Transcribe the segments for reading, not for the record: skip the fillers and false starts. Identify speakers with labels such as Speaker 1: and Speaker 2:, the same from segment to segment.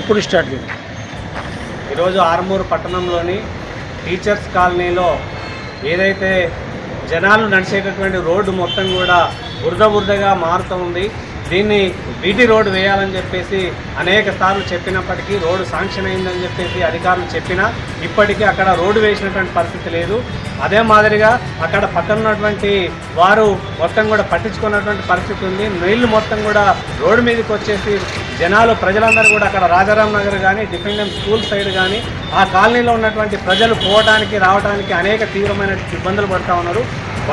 Speaker 1: ఎప్పుడు స్టార్ట్ చేయాలి?
Speaker 2: ఈరోజు ఆర్మూరు పట్టణంలోని టీచర్స్ కాలనీలో ఏదైతే జనాలు నడిచేటటువంటి రోడ్డు మొత్తం కూడా బురదగా మారుతూ ఉంది. దీన్ని బీటీ రోడ్డు వేయాలని చెప్పేసి అనేక సార్లు చెప్పినప్పటికీ రోడ్డు శాంక్షన్ అయిందని చెప్పేసి అధికారులు చెప్పినా ఇప్పటికీ అక్కడ రోడ్డు వేసినటువంటి పరిస్థితి లేదు. అదే మాదిరిగా అక్కడ పక్కన ఉన్నటువంటి వారు మొత్తం కూడా పట్టించుకున్నటువంటి పరిస్థితి ఉంది. నీళ్లు మొత్తం కూడా రోడ్డు మీదకి వచ్చేసి ప్రజలందరూ కూడా అక్కడ రాజారాం నగర్ కానీ డిపెండెంట్ స్కూల్ సైడ్ కానీ ఆ కాలనీలో ఉన్నటువంటి ప్రజలు పోవడానికి రావడానికి అనేక తీవ్రమైన ఇబ్బందులు పడుతూ ఉన్నారు.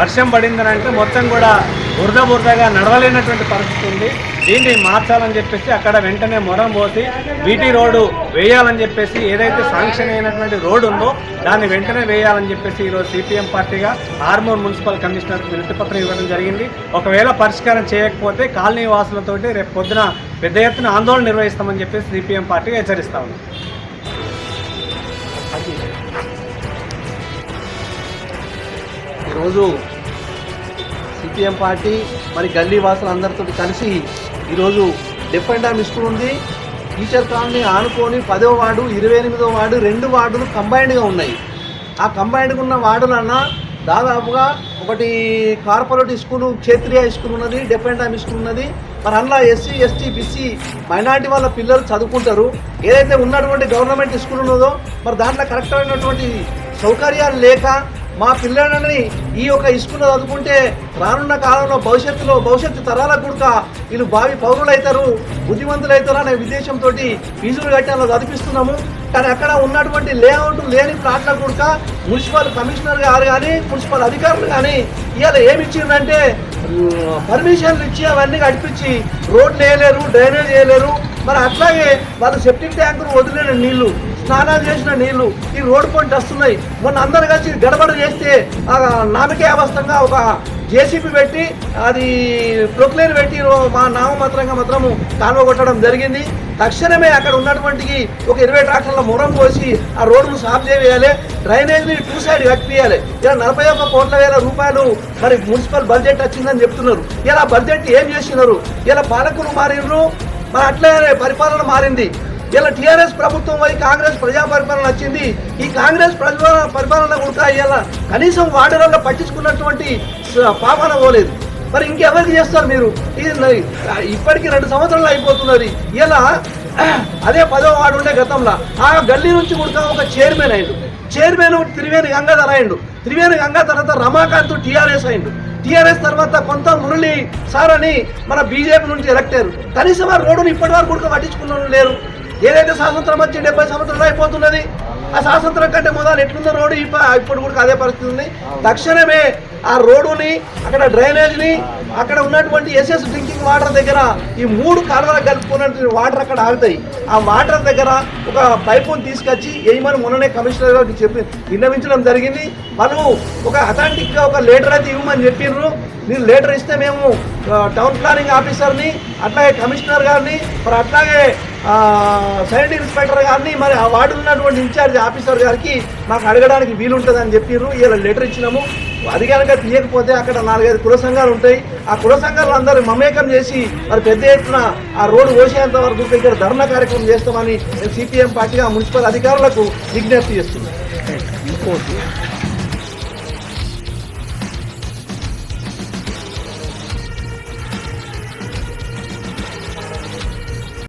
Speaker 2: వర్షం పడిందనంటే మొత్తం కూడా బురదగా నడవలేనటువంటి పరిస్థితి ఉంది. దీన్ని మార్చాలని చెప్పేసి అక్కడ వెంటనే మొరం పోసి బీటీ రోడ్డు వేయాలని చెప్పేసి ఏదైతే శాంక్షన్ అయినటువంటి రోడ్డు ఉందో దాన్ని వెంటనే వేయాలని చెప్పేసి ఈరోజు సిపిఎం పార్టీగా ఆర్మూర్ మున్సిపల్ కమిషనర్కి వినతిపత్రం ఇవ్వడం జరిగింది. ఒకవేళ పరిష్కారం చేయకపోతే కాలనీ వాసులతోటి రేపు పొద్దున పెద్ద ఎత్తున ఆందోళన నిర్వహిస్తామని చెప్పేసి సిపిఎం పార్టీగా హెచ్చరిస్తా ఉన్నాం.
Speaker 3: ఈరోజు సిపిఎం పార్టీ మరి గల్లీ వాసులందరితో కలిసి ఈరోజు డిఫరెంట్ డ్యామ్ స్కూల్ ఉంది. టీచర్ కాలనీ ఆనుకొని 10వ వార్డు 28వ వార్డు 2 వార్డులు కంబైన్డ్గా ఉన్నాయి. ఆ కంబైన్డ్గా ఉన్న వార్డులన్నా దాదాపుగా ఒకటి కార్పొరేట్ స్కూలు, క్షేత్రీయ స్కూల్ ఉన్నది, డిఫరెంట్ డ్యామ్ స్కూల్ ఉన్నది. మరి అందులో ఎస్సీ ఎస్టీ బీసీ మైనార్టీ వాళ్ళ పిల్లలు చదువుకుంటారు. ఏదైతే ఉన్నటువంటి గవర్నమెంట్ స్కూల్ ఉన్నదో మరి దాంట్లో కరెక్ట్ అయినటువంటి సౌకర్యాలు లేక మా పిల్లలని ఈ యొక్క స్కూల్లో చదువుకుంటే రానున్న కాలంలో భవిష్యత్తు తరాలకు కూడా వీళ్ళు భావి పౌరులు అవుతారు, బుద్ధిమంతులు అవుతారు అనే ఉద్దేశంతో ఫీజులు కట్టాలో చదివిస్తున్నాము. కానీ అక్కడ ఉన్నటువంటి లేఅవుట్ లేని ప్లాట్లకు కూడా మున్సిపల్ కమిషనర్ గారు కానీ మున్సిపల్ అధికారులు కానీ ఇవాళ ఏమి ఇచ్చిందంటే పర్మిషన్లు ఇచ్చి అవన్నీ కట్టించి రోడ్లు వేయలేరు, డ్రైనేజ్ వేయలేరు. మరి అట్లాగే వాళ్ళు సెప్టిక్ ట్యాంకులు వదిలిన నీళ్లు, స్నానాలు చేసిన నీళ్లు ఈ రోడ్డు పొంటి వస్తున్నాయి. మొన్న అందరు కలిసి గడబడ చేస్తే నామకే అవస్థంగా ఒక జేసీబీ పెట్టి అది ప్రొక్లేన్ పెట్టి మా మాత్రము కాలువ కొట్టడం జరిగింది. తక్షణమే అక్కడ ఉన్నటువంటి ఒక 20 ట్రాక్టర్ల మొరం పోసి ఆ రోడ్డును సాఫ్ చేయాలి, డ్రైనేజ్ని 2 సైడ్ కట్టియాలి. ఇలా 41 కోట్ల రూపాయలు మరి మున్సిపల్ బడ్జెట్ వచ్చిందని చెప్తున్నారు. ఇలా బడ్జెట్ ఏం చేస్తున్నారు? ఇలా పాలకులు మారినరు, మరి అట్లనే పరిపాలన మారింది. ఇలా టీఆర్ఎస్ ప్రభుత్వం పోయి కాంగ్రెస్ ప్రజా పరిపాలన వచ్చింది. ఈ కాంగ్రెస్ పరిపాలన కూడా ఇలా కనీసం వార్డులలో పట్టించుకున్నటువంటి పాపన పోలేదు. మరి ఇంకెవరికి చేస్తారు మీరు? ఇప్పటికీ 2 సంవత్సరాలు అయిపోతున్నది. ఇలా అదే 10వ వార్డు ఉండే గతంలో ఆ గల్లీ నుంచి కూడా ఒక చైర్మన్ అయిండు. చైర్మన్ త్రివేణి గంగాధర్ అయిండు. త్రివేణి గంగాధర్ తర్వాత రమాకాంత్ టీఆర్ఎస్ అయిండు. టీఆర్ఎస్ తర్వాత కొంత మురళి సార్ అని మన బీజేపీ నుంచి ఎలక్ట్ అయ్యారు. కనీసం ఆ రోడ్డును ఇప్పటి వరకు కూడా పట్టించుకున్న లేరు. ఏదైతే స్వాతంత్రం వచ్చి 70 సంవత్సరాలు అయిపోతున్నది, ఆ స్వాతంత్రం కంటే మొదలు ఎట్లుందో రోడ్డు ఇప్పుడు కూడా అదే పరిస్థితి ఉంది. తక్షణమే ఆ రోడ్డుని, అక్కడ డ్రైనేజ్ని, అక్కడ ఉన్నటువంటి ఎస్ఎస్ డ్రింకింగ్ వాటర్ దగ్గర ఈ 3 కాలువలకు కలుపుకున్నటువంటి వాటర్ అక్కడ ఆగుతాయి. ఆ వాటర్ దగ్గర ఒక పైపుని తీసుకొచ్చి వేయమని మొన్ననే కమిషనర్ గారికి చెప్పి విన్నవించడం జరిగింది. వాళ్ళు ఒక అథాంటిక్గా ఒక లెటర్ అయితే ఇవ్వమని చెప్పిర్రు. మీరు లెటర్ ఇస్తే మేము టౌన్ ప్లానింగ్ ఆఫీసర్ని, అట్లాగే కమిషనర్ గారిని, మరి అట్లాగే సైనిక్ ఇన్స్పెక్టర్ గారిని, మరి ఆ వార్డు ఉన్నటువంటి ఇన్ఛార్జ్ ఆఫీసర్ గారికి మాకు అడగడానికి వీలుంటుందని చెప్పిర్రు. ఇలా లెటర్ ఇచ్చినాము. అది కనుక తీయకపోతే అక్కడ 4-5 కుల సంఘాలు ఉంటాయి. ఆ కుల సంఘాలు అందరూ మమేకం చేసి మరి పెద్ద ఎత్తున ఆ రోడ్డు పోసేంత వరకు ఇక్కడ ధర్నా కార్యక్రమం చేస్తామని సిపిఎం పార్టీగా మున్సిపల్ అధికారులకు విజ్ఞప్తి చేస్తున్నాం.